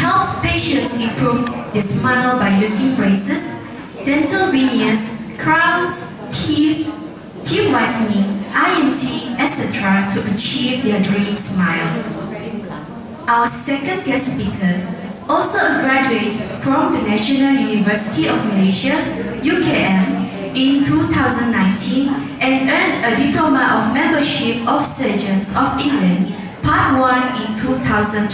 helps patients improve their smile by using braces, dental veneers, crowns, teeth whitening, IMT, etc. to achieve their dream smile. Our second guest speaker, also a graduate from the National University of Malaysia, UKM, in 2019 and earned a Diploma of Membership of Surgeons of England, Part 1 in 2020,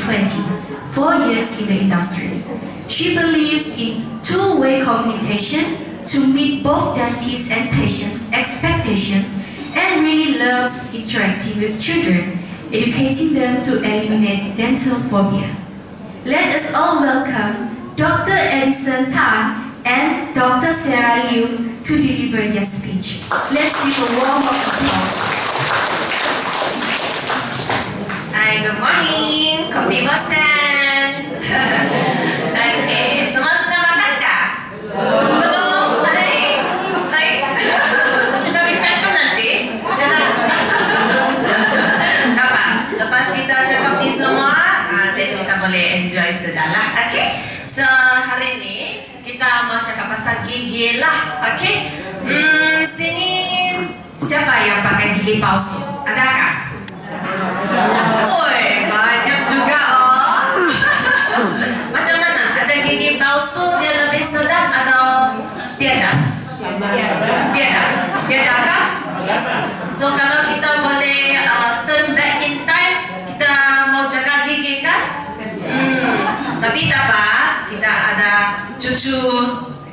4 years in the industry. She believes in two-way communication to meet both dentists and patients' expectations and really loves interacting with children, educating them to eliminate dental phobia. Let us all welcome Dr. Edison Tan and Dr. Sarah Liu to deliver their speech. Let's give a warm applause. Hi, good morning. Kopi bosan. Okay, semua sudah makan kah? Belum? Baik. Kita refreshment nanti. Dapat. Lepas kita cakap ni semua, then kita boleh enjoy sedalah. Okay? So, hari ni kita mau cakap pasal gigi lah. Okay? Sini siapa yang pakai gigi palsu? Adakah? Oi, banyak juga oh. Macam mana? Ada gigi palsu dia lebih sedap atau tiada? Tiada kan? Yes. So kalau kita boleh turn back in time, kita mau jaga gigi kan? Tapi tak apa, kita ada cucu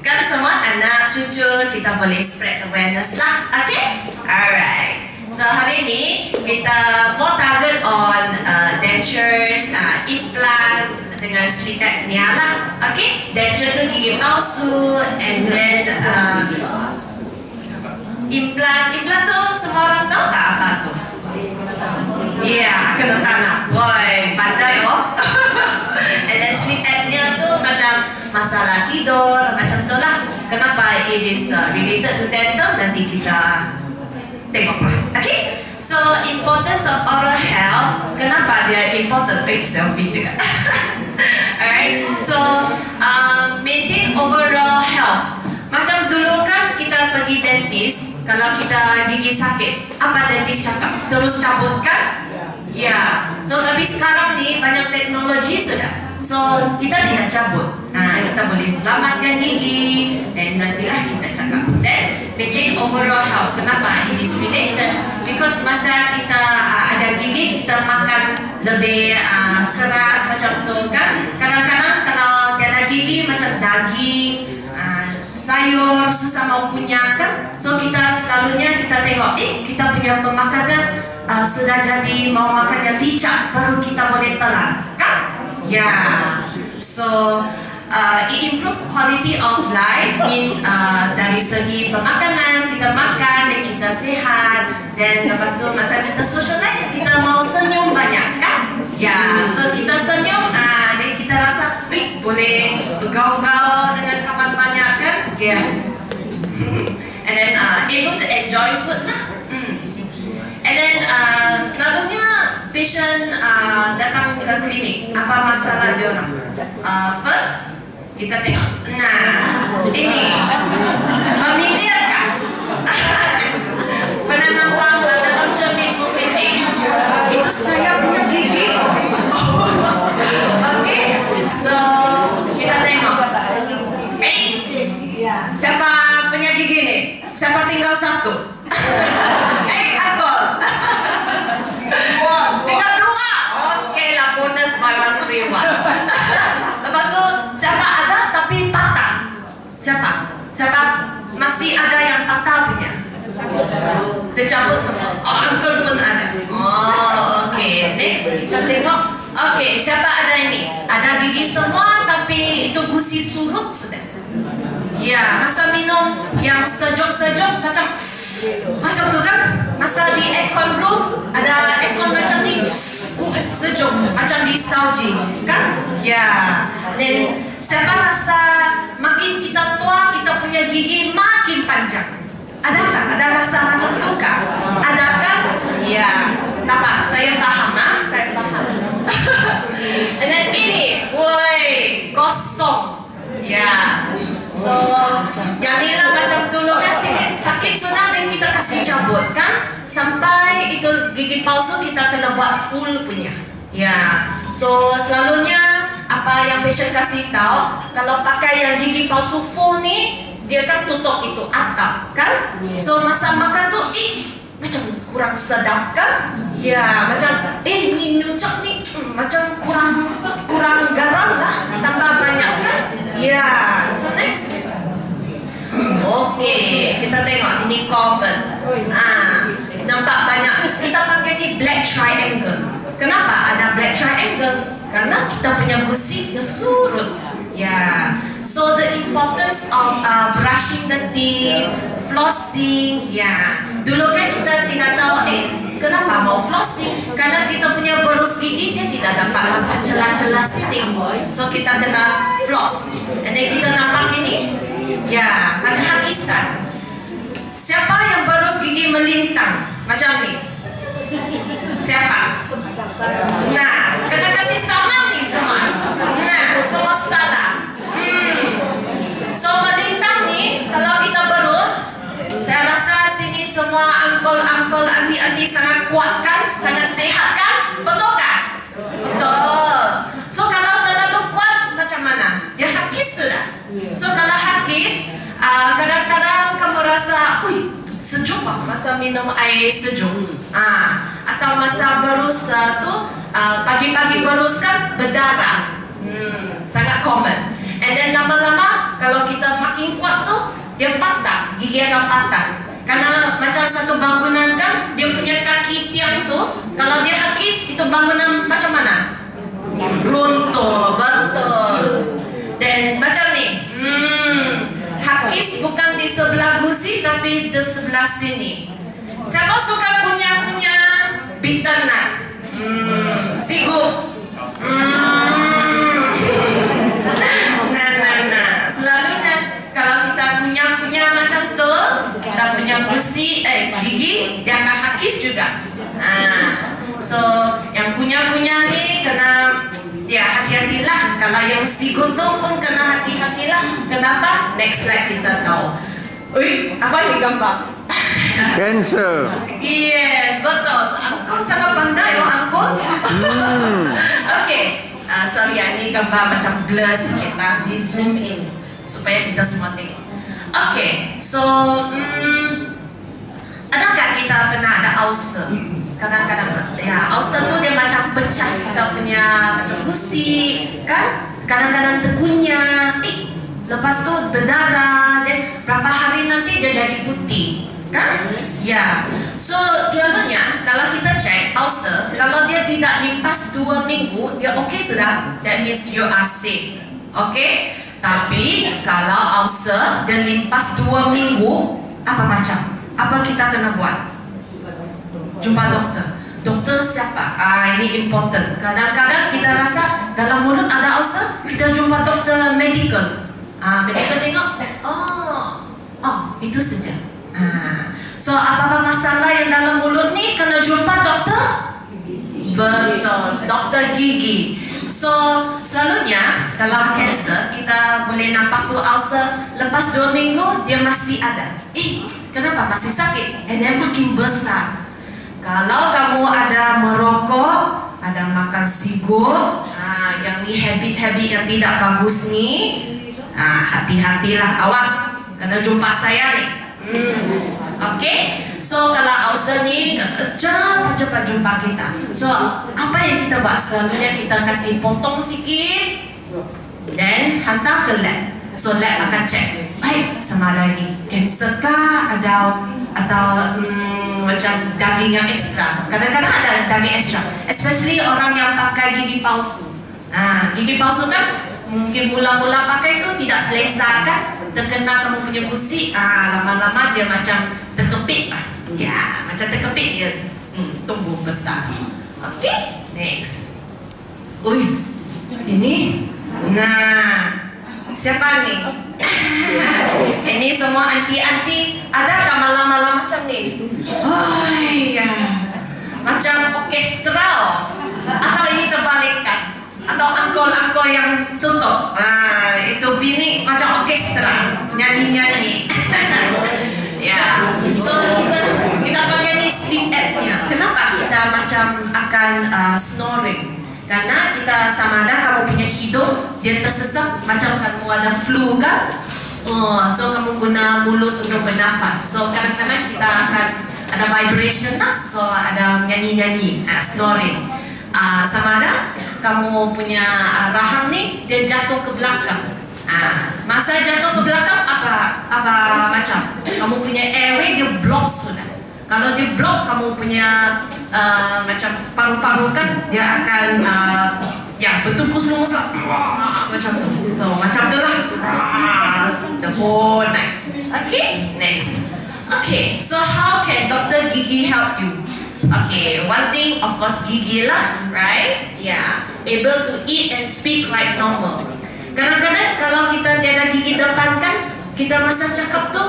kan, semua anak cucu kita boleh spread awareness lah. Okay? Alright. So hari ini kita mau target on dentures, implants dengan sleep apnea lah. Okay? Denture tu gigi palsu, and then implant tu semua orang tahu tak apa tu? Yeah, kena tanam. Boy, pandai oh. And then sleep apnea tu macam masalah tidur, macam tu lah. Kenapa it is related to dental, nanti kita tengoklah. Okay? So, importance of oral health, kenapa dia important? Selfie juga. Alright? So, maintain overall health. Macam dulu kan kita pergi dentist, kalau kita gigi sakit, apa dentist cakap? Terus cabut kan? Ya. So, tapi sekarang ni banyak teknologi sudah. So, kita tidak cabut. Kita boleh selamatkan gigi, dan nantilah kita cakap. Then, maintain overall health. Kenapa? It is related. Because masa kita ada gigi, kita makan lebih keras macam tu kan. Kadang-kadang kalau tiada gigi macam daging, sayur susah mau kunyah kan. So kita selalunya kita tengok, kita punya pemakanan sudah jadi mau makan yang licak, baru kita boleh telan kan? Ya. So it improve quality of life, means dari segi pemakanan kita makan dan kita sehat, dan lepas tu masa kita socialize kita mau senyum banyak kan? Ya. So kita senyum, dan kita rasa boleh bergaul-gaul dengan kawan banyak kan? Ya. And then able to enjoy food lah. And then selalunya patient datang ke klinik, apa masalah dia orang? First kita tengok. Nah, ini familiar kan? Pernah nampak dalam cermin mungkin itu saya punya gigi. Okay, so kita tengok. Siapa punya gigi ni? Siapa tinggal satu? Aku. Tinggal dua. Okay lah, bonus buy one free one. Lepas tu siapa ada tapi patah? Siapa masih ada yang patah punya? Tercabut semua. Oh, uncle pun ada. Oh, okay. Next kita tengok. Okay, siapa ada ini? Ada gigi semua tapi itu gusi surut sudah. Ya, masa minum yang sejuk-sejuk macam tu kan? Masa di aircon room ada aircon macam ni, sejuk macam di salji kan? Ya. Dan siapa rasa makin kita tua kita punya gigi makin panjang? Adakah? Ada rasa macam tu kah? Ada kan? Ya. Apa? Saya faham, saya faham. Dan ini, woi, So, yang ni lah macam dulu kan sakit sudah dan kita kasih cabut kan, sampai itu gigi palsu kita kena buat full punya. Ya, so selalunya apa yang patient kasih tahu, kalau pakai yang gigi palsu full ni, dia kan tutup itu atap kan. So masa makan tu, macam kurang sedap kan? Ya, macam ni nyucak ni macam kurang garam lah, tambah banyak kan? Ya, so next. Okay, kita tengok ini common. Nampak banyak. Kita pakai ni black triangle. Kenapa ada black triangle? Karena kita punya gusi dia surut. Yeah. So the importance of brushing the teeth, flossing. Yeah. Dulu kan kita tidak tahu kenapa mau flossing? Karena kita punya berus gigi dia tidak dapat masuk celah-celah sini. So kita kena floss. And then kita nampak ini. Ya, macam hakisan. Siapa yang berus gigi melintang macam ni? Siapa? Nah, kena kasih sama ni semua. Nah, semua salah. So melintang ni, kalau kita berus, saya rasa sini semua angkol-angkol, anti-anti sangat kuat kan, sangat sehat kan, betul kan? Betul. So kalau terlalu kuat macam mana? Dia hakis sudah. So kalau hakis, kadang-kadang kamu rasa, sejuk masa minum air sejuk. Atau masa berus tu pagi-pagi berus kan berdarah. Sangat common. And then lama-lama kalau kita makin kuat tu dia patah, gigi akan patah. Karena macam satu bangunan kan dia punya kaki tiang tu kalau dia hakis itu bangunan macam mana? Runtuh, betul. Dan macam ni. Hakis bukan di sebelah gusi tapi di sebelah sini. Siapa suka kunyah-kunyah bitter nut? Sigup. Nah. Selalunya kalau kita kunyah-kunyah macam tu, kita punya gusi, gigi dia akan hakis juga. So yang kunyah-kunyah ni kena hati-hatilah. Kalau yang sigup tu pun kena hati-hatilah. Kenapa? Next slide kita tahu. Apa ni gambar? Cancer. Yes, betul. Angkol sangat pandai angkol. Okay. Sorry, ini gambar macam blur sikit. Di zoom in supaya kita semua tengok. Okay, so adakah kita pernah ada ulcer? Kadang-kadang ya, ulcer tu dia macam pecah kita punya macam gusi kan? Kadang-kadang terkunyah. Lepas tu berdarah, dan berapa hari nanti dia jadi putih kan? Ya. So selalunya kalau kita cek ulcer, kalau dia tidak limpas 2 minggu, dia okey sudah. That means you are safe. Okay? Tapi kalau ulcer dia limpas 2 minggu, apa macam? Apa kita kena buat? Jumpa doktor. Doktor siapa? Ini important. Kadang-kadang kita rasa dalam mulut ada ulcer, kita jumpa doktor medical. Medical tengok, itu saja. So apa-apa masalah yang dalam mulut ni kena jumpa doktor? Betul, doktor gigi. So selalunya kalau cancer kita boleh nampak tu ulcer lepas 2 minggu dia masih ada. Kenapa masih sakit? Dia makin besar. Kalau kamu ada merokok, ada makan sigur, yang ni habit-habit yang tidak bagus ni, hati-hatilah, awas, kena jumpa saya ni. Okay, so kalau ulcer ni cepat-cepat jumpa kita. So apa yang kita buat? Selalunya kita kasih potong sikit, dan hantar ke lab. So lab akan cek, baik sama ada ini cancer kah, atau macam daging yang ekstra. Kadang-kadang ada daging ekstra, especially orang yang pakai gigi palsu. Gigi palsu kan mungkin mula-mula pakai itu tidak selesa kan, terkena kamu punya gusi, lama-lama dia macam terkepit lah. Ya, macam terkepit dia tumbuh besar. Okay, next. Ini. Siapa ni? Ini semua anti-anti. Ada malam-malam macam ni? Macam orkestral. Atau ini terbalikkan? Atau angkol-angkol yang tutup. Itu bini macam orkestra, nyanyi-nyanyi. Ya, so kita pakai ni sleep app-nya. Kenapa kita macam akan snoring? Karena kita sama ada kamu punya hidung dia tersesak macam kamu ada flu kan? So kamu guna mulut untuk bernafas. So kadang-kadang kita akan ada vibration lah, so ada nyanyi-nyanyi, snoring. Sama ada kamu punya rahang ni dia jatuh ke belakang. Masa jatuh ke belakang apa macam kamu punya airway dia block sudah. Kalau dia block kamu punya macam paru-paru kan dia akan ya bertungkus lumus lah macam tu. So macam tu lah the whole night. Okay, next. Okay, so how can Dr. Gigi help you? Okay, one thing of course gigi lah, right? Yeah, able to eat and speak like normal. Kadang-kadang kalau kita tiada gigi depan kan, kita masa cakap tu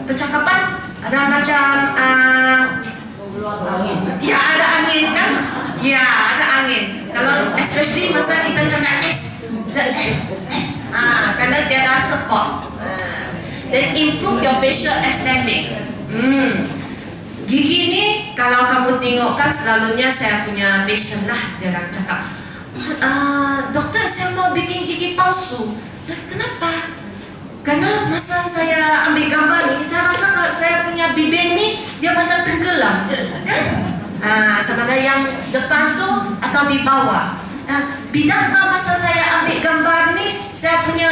percakapan ada macam ya ada angin kan? Ya ada angin. Kalau especially masa kita cakap karena tiada support. Then improve your facial aesthetic. Gigi ni kalau kamu tengok kan selalunya saya punya patient lah dia orang cakap, doktor saya mau bikin gigi palsu. Kenapa? Karena masa saya ambil gambar ni saya rasa kalau saya punya bibir ni dia macam tenggelam kan? Sama ada yang depan tu atau di bawah. Bidakah masa saya ambil gambar ni saya punya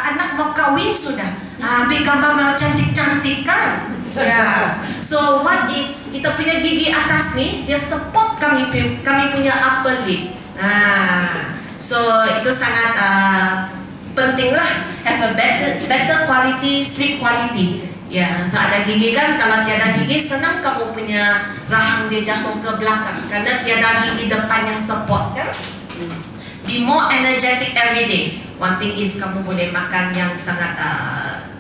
anak mau kahwin sudah, ambil gambar mau cantik-cantik kan? Yeah. So what if kita punya gigi atas ni dia support kami punya upper lip. So itu sangat penting lah, have a better quality sleep quality. Ya, so ada gigi kan, kalau tiada gigi senang kamu punya rahang dia jatuh ke belakang karena tiada gigi depan yang support kan. Be more energetic every day. One thing is kamu boleh makan yang sangat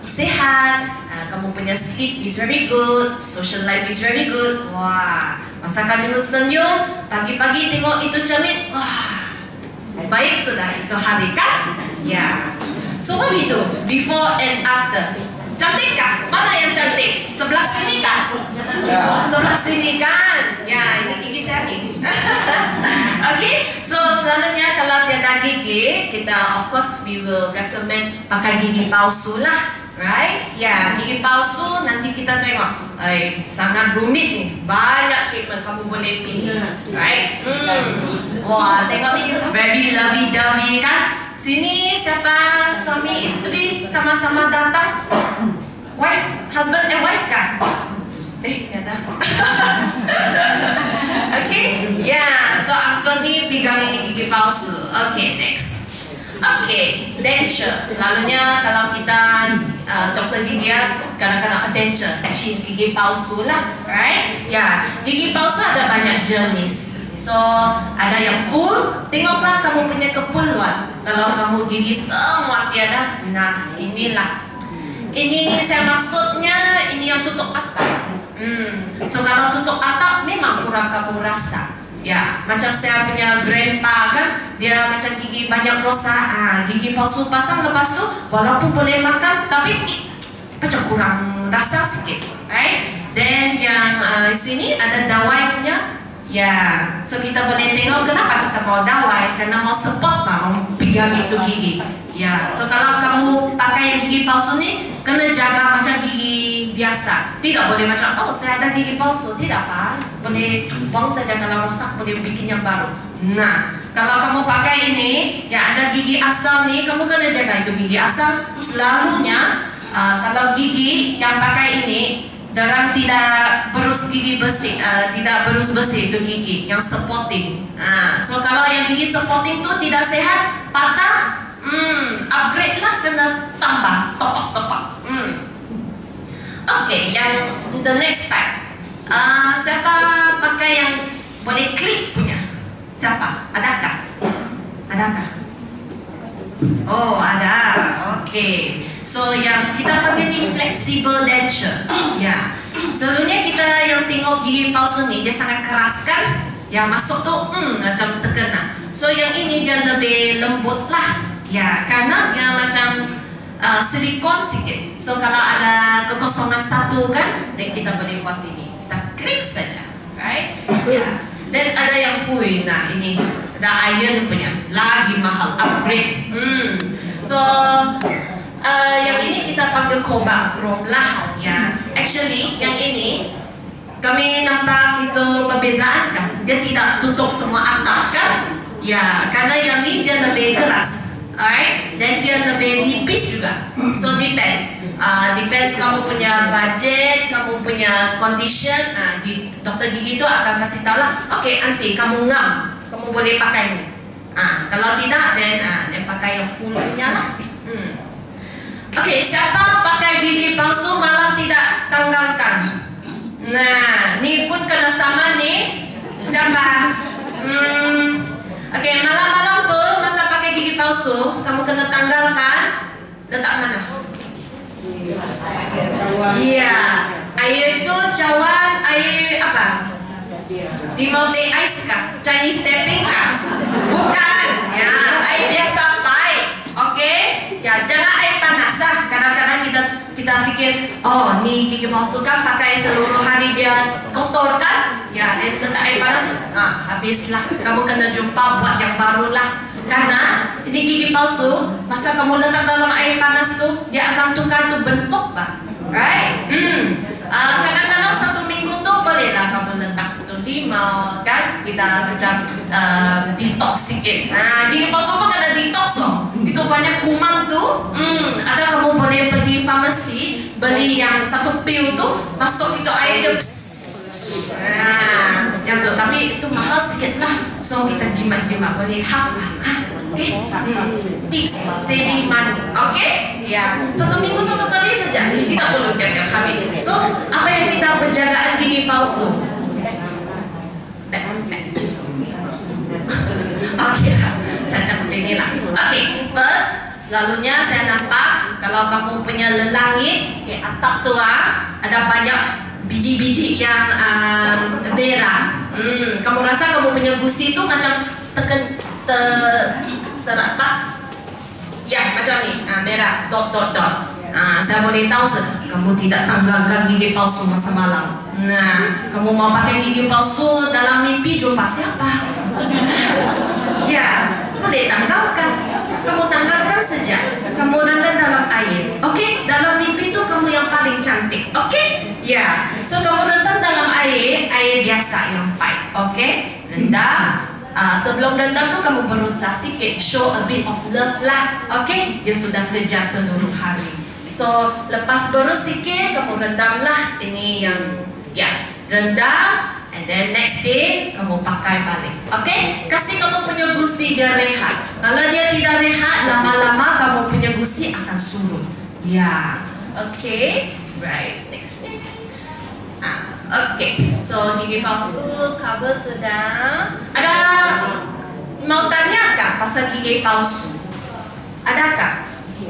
sehat. Kamu punya sleep is very good, social life is very good. Wah, masa kamu senyum, pagi-pagi tengok itu cermin, wah, baik sudah itu hari kan? Ya. So what we do before and after? Cantik kan? Mana yang cantik? Sebelah sini kan? Sebelah sini kan? Ya, ini gigi saya nih. Okay, so selalunya kalau tiada gigi, kita of course we will recommend pakai gigi palsu lah. Right? Ya, gigi palsu nanti kita tengok sangat rumit nih, banyak treatment kamu boleh pilih. Right? Wah, tengok ni very lovey-dovey kan? Sini siapa suami istri sama-sama datang, wife, husband and wife kan? Tiada. Okay? Ya, so uncle ni pegang ini gigi palsu. Okay, next. Okay, denture. Selalunya kalau kita doktor gigi kadang-kadang denture, actually gigi palsu lah, right? Ya, gigi palsu ada banyak jenis. So ada yang full, tengoklah kamu punya kepuluan. Kalau kamu gigi semua tiada, nah inilah. Ini saya maksudnya ini yang tutup atap. So kalau tutup atap memang kurang kamu rasa. Ya, macam saya punya grandpa kan, dia macam gigi banyak rosak, gigi palsu pasang lepas tu walaupun boleh makan tapi macam kurang rasa sikit, right? Then yang sini ada dawai punya, ya, so kita boleh tengok kenapa kita mau dawai, karena mau support mau pegang itu gigi. Ya, so kalau kamu pakai yang gigi palsu ni, kena jaga macam gigi biasa. Tidak boleh macam, oh saya ada gigi palsu, tidak apa, boleh buang saja kalau rosak, boleh bikin yang baru. Nah, kalau kamu pakai ini, yang ada gigi asal ni, kamu kena jaga itu gigi asal. Selalunya, kalau gigi yang pakai ini, dorang tidak berus gigi bersih, tidak berus bersih itu gigi yang supporting. So kalau yang gigi supporting tu tidak sehat, patah, upgrade lah, kena tambah, top-up. Okay, yang the next type, siapa pakai yang boleh klik punya? Siapa? Adakah? Oh, ada. Okay. So yang kita panggil ni flexible denture. Ya. Selalunya kita yang tengok gigi palsu ni dia sangat keras kan? yang masuk tu macam terkena. So yang ini dia lebih lembut lah, ya, karena dia macam silikon sikit. So kalau ada kekosongan satu kan, dan kita boleh buat ini, kita klik saja, right? Ya. Dan ada yang nah ini ada iron punya, lagi mahal, upgrade. So yang ini kita panggil cobalt chrome lah, ya. Actually yang ini kami nampak itu perbezaan kan, dia tidak tutup semua atap kan, ya, karena yang ini dia lebih keras, alright, dan dia lebih nipis juga. So depends kamu punya budget, kamu punya condition. Di dokter gigi itu akan kasih tahu lah, oke, nanti kamu ngam, kamu boleh pakai ini. Kalau tidak, then pakai yang full punya lah. Oke, siapa pakai gigi palsu malam tidak tanggalkan? Nah, ni pun kena sama nih. Siapa? Oke, malam-malam tuh masa pakai gigi palsu, kamu kena tanggalkan. Letak mana? Iya, air itu cawan, air apa? Di Mountain Ice kah? Chinese tapping kah? Bukan, ya, air biasa pahit. Oke, ya, jangan air panas lah. Kadang-kadang kita pikir, oh, nih gigi palsu kan pakai seluruh hari dia kotor kan? Ya, dia letak air panas, habislah. Kamu kena jumpa buat yang baru lah. Karena ini gigi palsu, masa kamu letak dalam air panas tuh, dia akan tukar tuh bentuk, Pak. Right? Kadang-kadang 1 minggu tuh boleh lah kamu letak tuh di mall kan? Kita macam detox sikit. Gigi palsu pun kena detox loh. Itu banyak kuman tuh. Ada kamu boleh pergi farmasi beli yang 1 pil tuh, masuk itu air dia. Yang tuh, tapi itu mahal sikit lah. So kita jimat-jimat boleh half lah. Tips saving money, oke? Ya, 1 minggu 1 kali saja. Kita perlu tiap-tiap hari. So apa yang kita penjagaan gigi palsu? Oke, saya cakap ini lah. Oke, first, selalunya saya nampak kalau kamu punya lelangit, atap tu ada banyak biji-biji yang merah. Kamu rasa kamu punya gusi tu macam apa? Ya, macam ni, merah, dot. Saya boleh tahu kamu tidak tanggalkan gigi palsu masa malam. Nah, kamu mau pakai gigi palsu dalam mimpi, jumpa siapa? Ya, boleh tanggalkan. Kamu tanggalkan saja. Kamu rendam dalam air. Oke, dalam mimpi itu kamu yang paling cantik. Oke? Ya, so kamu rendam dalam air biasa yang pahit. Oke? Rendam. Sebelum rendam tuh kamu berusaha sikit, show a bit of love lah. Oke? Dia sudah kerja seluruh hari. So, lepas berus sikit, kamu rendam lah. Ini yang, ya, rendam. And then next day, kamu pakai balik. Oke? Kasih kamu punya gusi dia rehat. Kalau dia tidak rehat, lama-lama kamu punya gusi akan surut. Ya. Oke? Right. Next. Oke. So, gigi palsu, cover sudah. Ada mau tanya kah pasal gigi palsu? Adakah?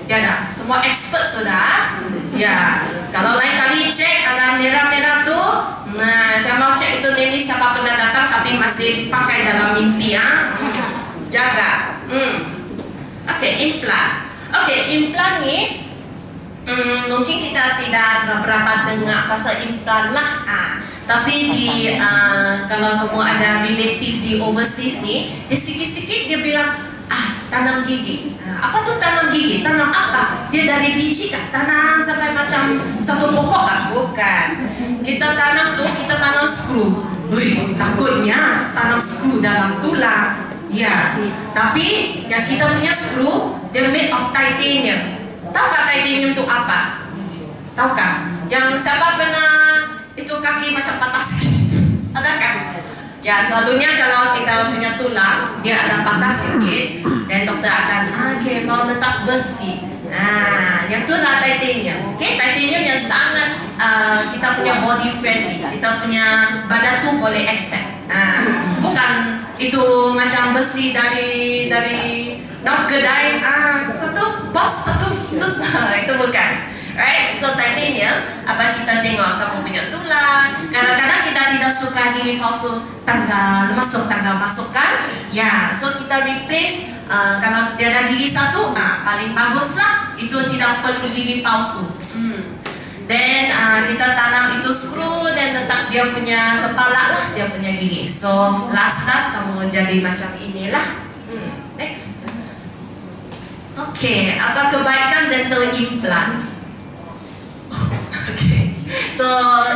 Tiada. Semua expert sudah. Ya. Kalau lain kali cek ada merah-merah tuh. Nah, saya mau cek itu ini siapa pernah datang tapi masih pakai dalam mimpi ya. Jaga. Oke, implan. Oke, implan ni mungkin kita tidak berapa dengar pasal implan lah. Tapi di kalau kamu ada relative di overseas ni, dia sikit-sikit dia bilang, tanam gigi. Apa tuh tanam gigi? Tanam apa? Dia dari biji kah? Tanam sampai macam satu pokok kah? Bukan. Kita tanam tuh, kita tanam skru. Wih, takutnya tanam skru dalam tulang. Ya, tapi yang kita punya skru, dia made of titanium. Tahukah titanium itu apa? Tahukah? Yang siapa pernah itu kaki macam patah sedikit? Adakah? Ya, selalunya kalau kita punya tulang, dia ada patah sedikit, dan dokter akan, mau letak besi. Yang itu adalah titanium. Titanium yang sangat kita punya body friendly. Kita punya badan tu boleh accept. Bukan itu macam besi dari kedai. Satu bos, satu itu bukan. Right? So tekniknya, apa kita tengok kamu punya tulang. Kadang-kadang kita tidak suka gigi palsu tanggal masukkan. Ya, so kita replace. Kalau dia ada gigi satu, paling bagus lah. Itu tidak perlu gigi palsu. Then kita tanam itu skru dan letak dia punya kepala lah, dia punya gigi. So last kamu jadi macam inilah. Next. Oke, apa kebaikan dental implant? Oke. So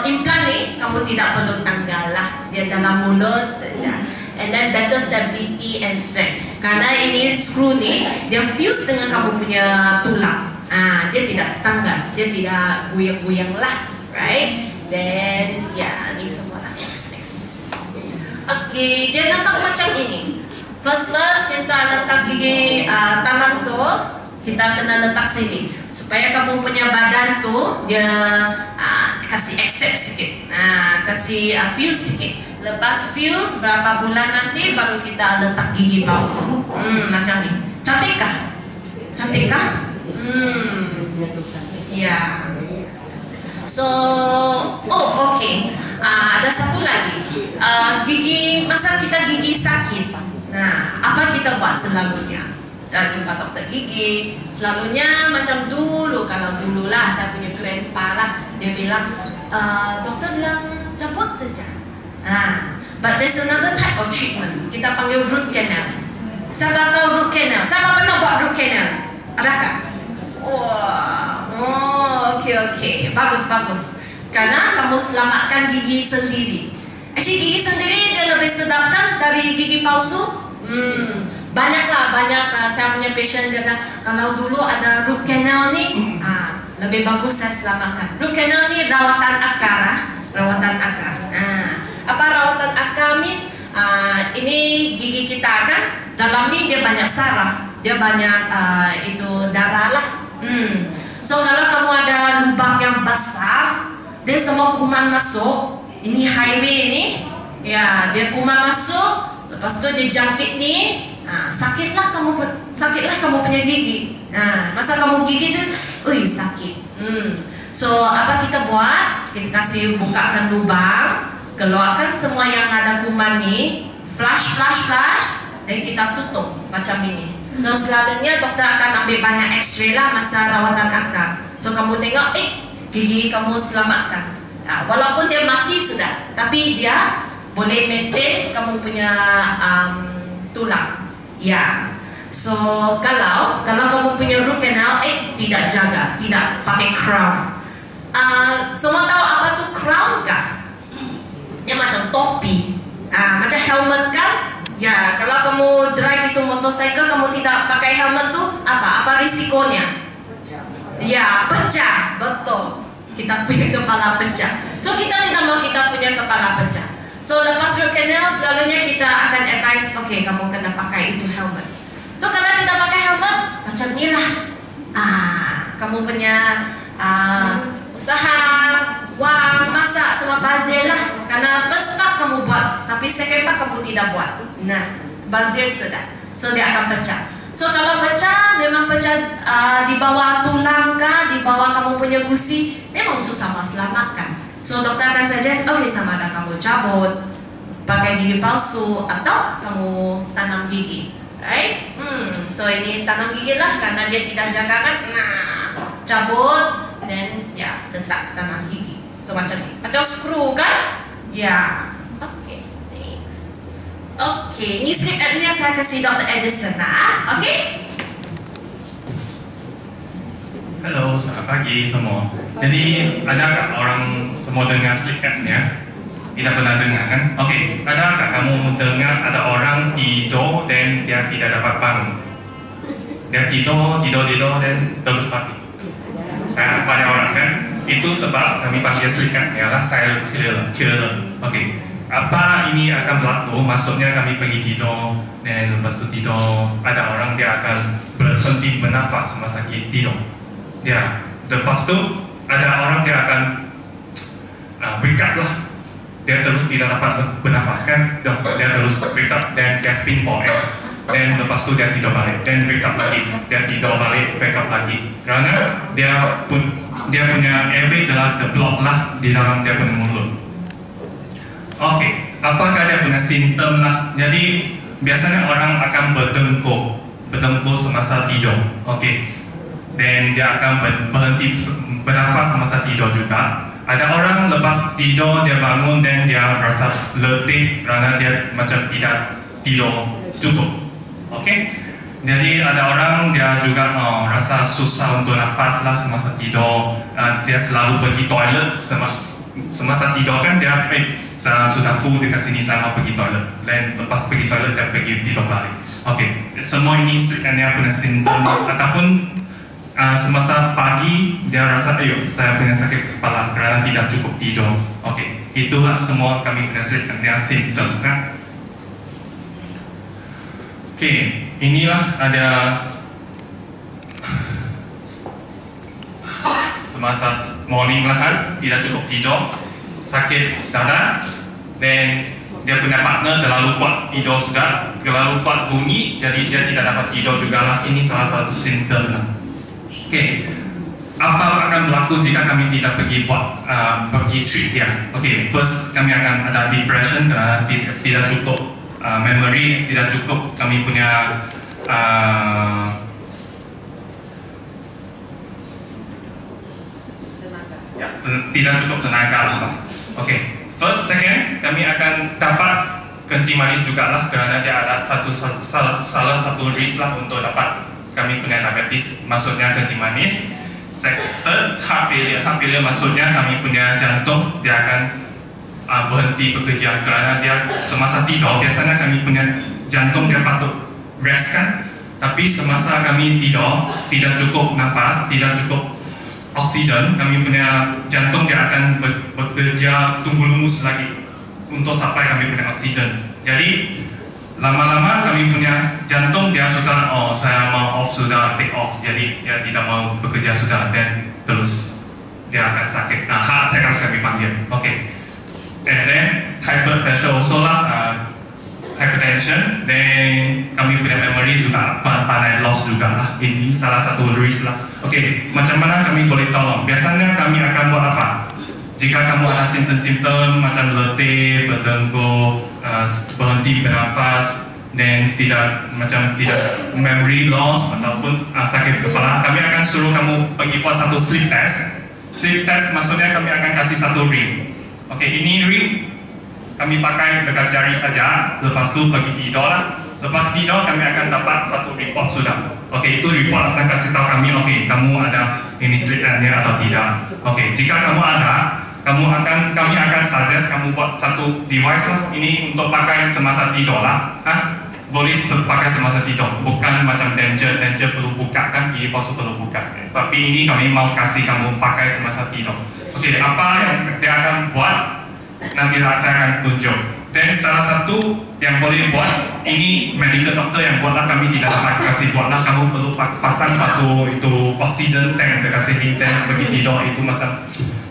implant ni kamu tidak perlu tanggal lah, dia dalam mulut saja. And then better stability and strength. Karena ini skru ni dia fuse dengan kamu punya tulang. Dia tidak tanggal, dia tidak goyang-goyang lah, right? Then, ya, ini semua lah. Next. Okay, dia nampak macam ini. First, kita letak gigi tangan tu, kita kena letak sini. Supaya kamu punya badan tu, dia kasih accept sikit. Kasih fuse sikit. Lepas fuse, berapa bulan nanti, baru kita letak gigi palsu. Macam ni. Cantik kah? Cantik kah? Ya. So, okay. Ada satu lagi. Gigi, masa kita gigi sakit. Nah, apa kita buat selalunya? Jumpa dokter gigi. Selalunya macam dulu, kalau dulu lah saya punya grandpa lah, dia bilang, dokter bilang cabut saja. But there's another type of treatment. Kita panggil root canal. Siapa tahu root canal? Siapa pernah buat root canal? Adakah? Okay. Bagus. Karena kamu selamatkan gigi sendiri. Actually gigi sendiri dia lebih sedap kan dari gigi palsu? Banyak saya punya patient dia bilang, kalau dulu ada root canal ni, lebih bagus saya selamatkan. Root canal ni rawatan akar. Apa rawatan akar means? Ini gigi kita kan, dalam ni dia banyak saraf, dia banyak itu darah lah. So kalau kamu ada lubang yang besar, dia semua kuman masuk. Ini highway ni, ya dia kuman masuk. Lepas tu dia jangkit ni, sakitlah kamu punya gigi. Masa kamu gigi tu, sakit. So apa kita buat? Kita kasih bukakan lubang, keluarkan semua yang ada kuman ni, flush, dan kita tutup macam ini. So selalunya doktor akan ambil banyak X-ray lah masa rawatan akar. So kamu tengok, gigi kamu selamatkan. Walaupun dia mati sudah, tapi dia boleh maintain kamu punya tulang. Ya. So kalau kamu punya root canal, tidak jaga, tidak pakai crown. Semua tahu apa tu crown kah? Dia macam topi, macam helmet kan? Ya, kalau kamu drive itu motorcycle, kamu tidak pakai helmet tu, apa risikonya? Ya, pecah, betul. Kita punya kepala pecah. So kita tidak mau kita punya kepala pecah. So lepas root canal, selalunya kita akan advise, okay, kamu kena pakai itu helmet. So kalau tidak pakai helmet, macam ni lah. Kamu punya usaha, wang, masak, semua bazir lah. Karena first part kamu buat, tapi second part kamu tidak buat. Nah, bazir sudah. So dia akan pecah. So kalau pecah, memang pecah di bawah tulang kah, di bawah kamu punya gusi, memang susah selamatkan. So dokter akan suggest, okay, sama ada kamu cabut, pakai gigi palsu, atau kamu tanam gigi, right? So ini tanam gigi lah, karena dia tidak jaga kan, cabut, then ya letak tanam gigi. So macam ni, macam skru kan? Ya. Okay, ini sleep apnea saya kasih Dr. Edison lah, okay? Halo, selamat pagi semua. Jadi, adakah orang semua dengar sleep apnea? Tidak pernah dengar kan? Okay, adakah kamu dengar ada orang tidur dan dia tidak dapat bangun? Dia tidur dan terus mati. Banyak orang kan? Itu sebab kami panggil sleep apnea lah, silent killer. Okay. Apa ini akan berlaku? Maksudnya kami pergi tidur dan lepas tu tidur, ada orang dia akan berhenti bernafas semasa tidur. Dia lepas tu ada orang dia akan wake up lah. Dia terus tidak dapat bernafas kan? Dia terus wake up dan gasping for air. dan lepas tu dia tidur balik, dan wake up lagi, dia tidur balik, wake up lagi. Kerana dia punya airway telah terblok lah di dalam dia punya mulut. Okey, apakah dia punya simptom lah? Jadi biasanya orang akan berdengkur semasa tidur. Okey, dan dia akan berhenti bernafas semasa tidur juga. Ada orang lepas tidur dia bangun dan dia rasa letih kerana dia macam tidak tidur cukup. Okey, jadi ada orang dia juga rasa susah untuk nafas lah semasa tidur. Dia selalu pergi toilet semasa tidur kan dia sudah full dekat sini sama pergi toilet, dan lepas pergi toilet dia pergi tidur balik. Okey, semua ini sebenarnya punya simptom ataupun semasa pagi dia rasa saya punya sakit kepala kerana tidak cukup tidur. Okey, itulah semua kami punya simptom kan. Okey, inilah ada semasa morning lah kan, tidak cukup tidur, sakit dada, dan dia punya partner terlalu kuat tidur sudah, terlalu kuat bunyi, jadi dia tidak dapat tidur juga lah. Ini salah satu simptom lah. Okey, apa akan berlaku jika kami tidak pergi treat dia? Okey, first kami akan ada depression kerana tidak cukup memory, tidak cukup kami punya tidak cukup tenaga lah. Okey, first, second, kami akan dapat kencing manis juga lah kerana dia ada salah satu risk lah untuk dapat kami punya diabetes, maksudnya kencing manis. Third, heart failure maksudnya kami punya jantung dia akan berhenti bekerja kerana dia semasa tidur. Biasanya kami punya jantung dia patut rest kan, tapi semasa kami tidur tidak cukup nafas, tidak cukup oksigen, kami punya jantung dia akan bekerja tunggu lumus lagi untuk sampai kami punya oksigen. Jadi lama-lama kami punya jantung dia sudah saya mau off sudah, take off, jadi dia tidak mau bekerja sudah, dan terus dia akan sakit. Heart attack kami panggil. Okay, and then high blood pressure also lah, hypertension, dan kami punya memory juga pandai loss juga lah. Ini salah satu risk lah. Okay, macam mana kami boleh tolong? Biasanya kami akan buat apa? Jika kamu ada simptom-simptom macam letih, berdengkur, berhenti bernafas, dan tidak memory loss ataupun sakit kepala, kami akan suruh kamu pergi buat satu sleep test. Sleep test maksudnya kami akan kasih satu ring. Okey, ini ring kami pakai dekat jari saja. Lepas tu pergi tidur lah. Lepas tidur kami akan dapat satu report sudah. Okey, itu report akan kasih tahu kami, okey, kamu ada ini sleep apnea atau tidak. Okey, jika kamu ada, kami akan suggest kamu buat satu device lah. Ini untuk pakai semasa tidur lah. Boleh pakai semasa tidur, bukan macam danger perlu buka kan, ini palsu perlu buka. Tapi ini kami mau kasih kamu pakai semasa tidur. Okey, apa yang dia akan buat? Nanti saya akan tunjuk. Dan salah satu yang boleh buat, ini medical doctor yang buat lah, kami tidak dapat kasih buat lah. Kamu perlu pasang satu itu oxygen tank dekat sini, dan pergi tidur itu masa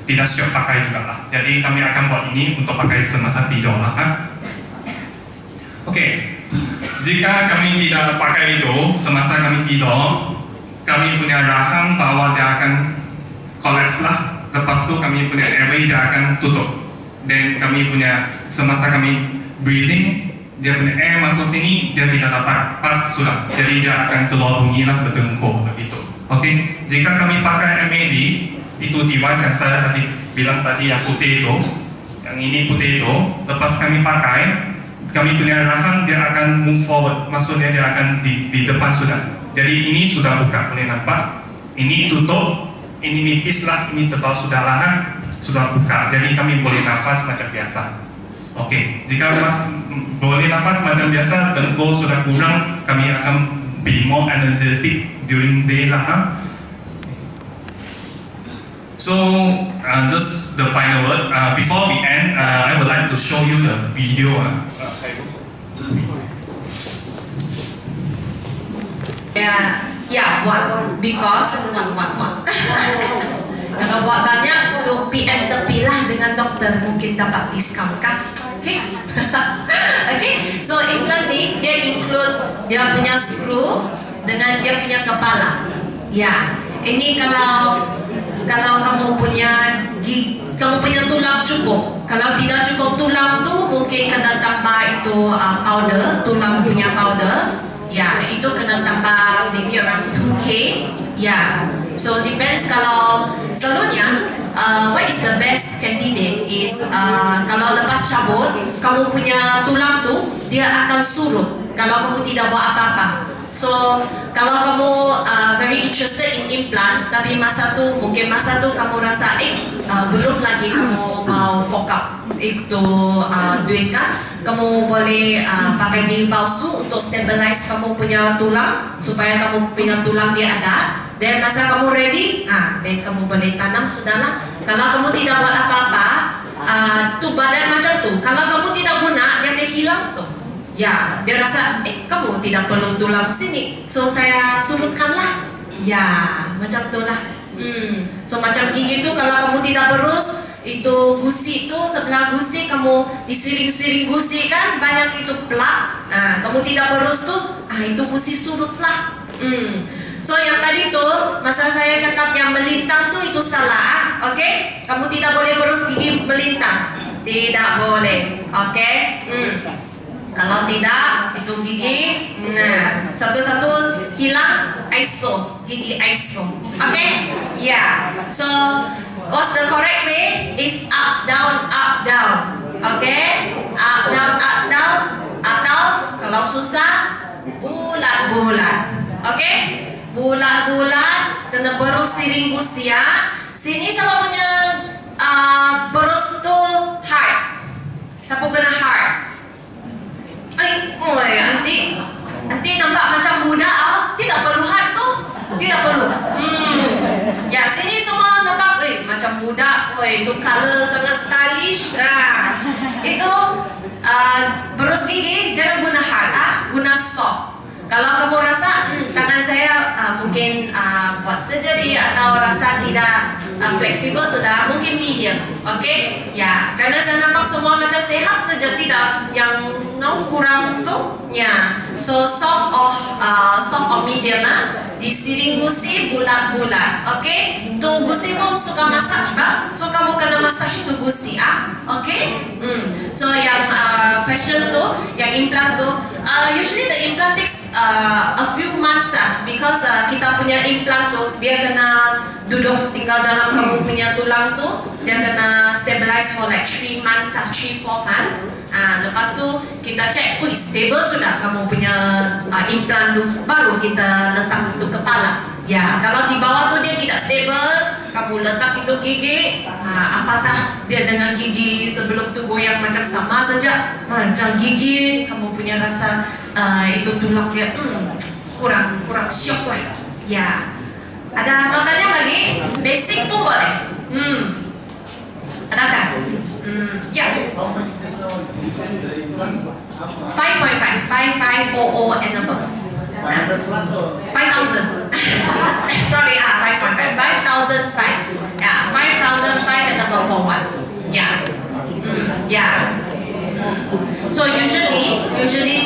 tidak siap pakai juga lah. Jadi kami akan buat ini untuk pakai semasa tidur lah. Okey, jika kami tidak pakai itu semasa kami tidur, kami punya rahang bawah dia akan collapse lah. Lepas tu kami punya airway dia akan tutup, dan kami punya semasa kami breathing, dia punya air masuk sini dia tidak dapat pas sudah, jadi dia akan keluar bunyi lah, berdengkur begitu. Okey, jika kami pakai MAD, itu device yang saya tadi bilang tadi yang putih itu, yang ini putih itu, lepas kami pakai, kami punya rahang dia akan move forward, maksudnya dia akan di depan sudah. Jadi ini sudah buka, boleh nampak, ini tutup, ini nipis lah, ini tebal sudah lah, sudah buka, jadi kami boleh nafas macam biasa. Okey, jika boleh nafas macam biasa, dengkur sudah kurang, kami akan be more energetic during day lah. So, just the final word. Before we end, I would like to show you the video. Buat because kalau buat banyak tu PM terpilah dengan doktor mungkin dapat diskaun kan? Okay? Okay? So implant ni dia include dia punya screw dengan dia punya kepala. Ya, ini kalau kamu punya tulang cukup. Kalau tidak cukup tulang tu mungkin kena tambah itu powder, tulang punya powder. Ya, itu kena tambah maybe around 2K. Ya, so depends. Kalau selalunya what is the best candidate is kalau lepas cabut kamu punya tulang tu dia akan surut kalau kamu tidak buat apa-apa. So kalau kamu very interested in implant tapi masa tu kamu rasa belum lagi kamu mau fork out itu duit kan, kamu boleh pakai gigi palsu untuk stabilize kamu punya tulang supaya kamu punya tulang dia ada. Dan masa kamu ready, then kamu boleh tanam sudahlah. Kalau kamu tidak buat apa-apa, tu badan macam tu. Kalau kamu tidak guna, dia akan hilang tu. Ya, dia rasa, kamu tidak perlu tulang sini, so saya surutkanlah. Ya, macam itulah. So macam gigi tu kalau kamu tidak berus, itu gusi tu sebelah gusi kamu disiring-siring gusi kan banyak itu plak. Kamu tidak berus tu, itu gusi surutlah. So yang tadi tu masa saya cakap yang melintang tu itu salah, okay? Kamu tidak boleh berus gigi melintang, tidak boleh, okay? Kalau tidak itu gigi, satu-satu hilang, ISO, gigi ISO, okay? Yeah. So what's the correct way? Is up down, okay? Up down, atau kalau susah bulat-bulat, okay? Bulat-bulat, kena berus siring gusi ya. Sini siapa punya berus tu hard? Siapa kena hard? Nanti nampak macam muda tidak perlu hard tu, tidak perlu. Ya sini semua nampak macam muda, itu color sangat stylish. Itu berus gigi jangan guna hard, guna soft. Kalau kamu rasa tangan saya mungkin buat surgery atau rasa tidak fleksibel sudah, mungkin medium, okay? Ya, karena saya nampak semua macam sehat saja, tidak yang kurang tu. Ya, so soft or medium disiring gusi bulat-bulat, okay? Tu gusi pun suka massage so kamu kena massage tu gusi, okay? So yang question tu, yang implant tu, usually the implant takes a few months because kita punya implant tu dia kena duduk tinggal dalam kamu punya tulang tu, dia kena stabilize for like 3 months 3-4 months. Lepas tu kita cek, stable sudah kamu punya implant tu, baru kita letak itu kepala. Ya, kalau di bawah tu dia tidak stable, kamu letak itu gigi, apatah dia dengan gigi sebelum tu goyang macam sama saja, macam gigi kamu punya rasa itu tulang dia kurang syok lah. Ya, ada mau tanya lagi? Basic pun boleh. Adakah? Ya. 5.5, 5500 and above. 5,000. Sorry, 5.5, 5,005. Yeah, 5,005 and above for one. Yeah. Yeah. So usually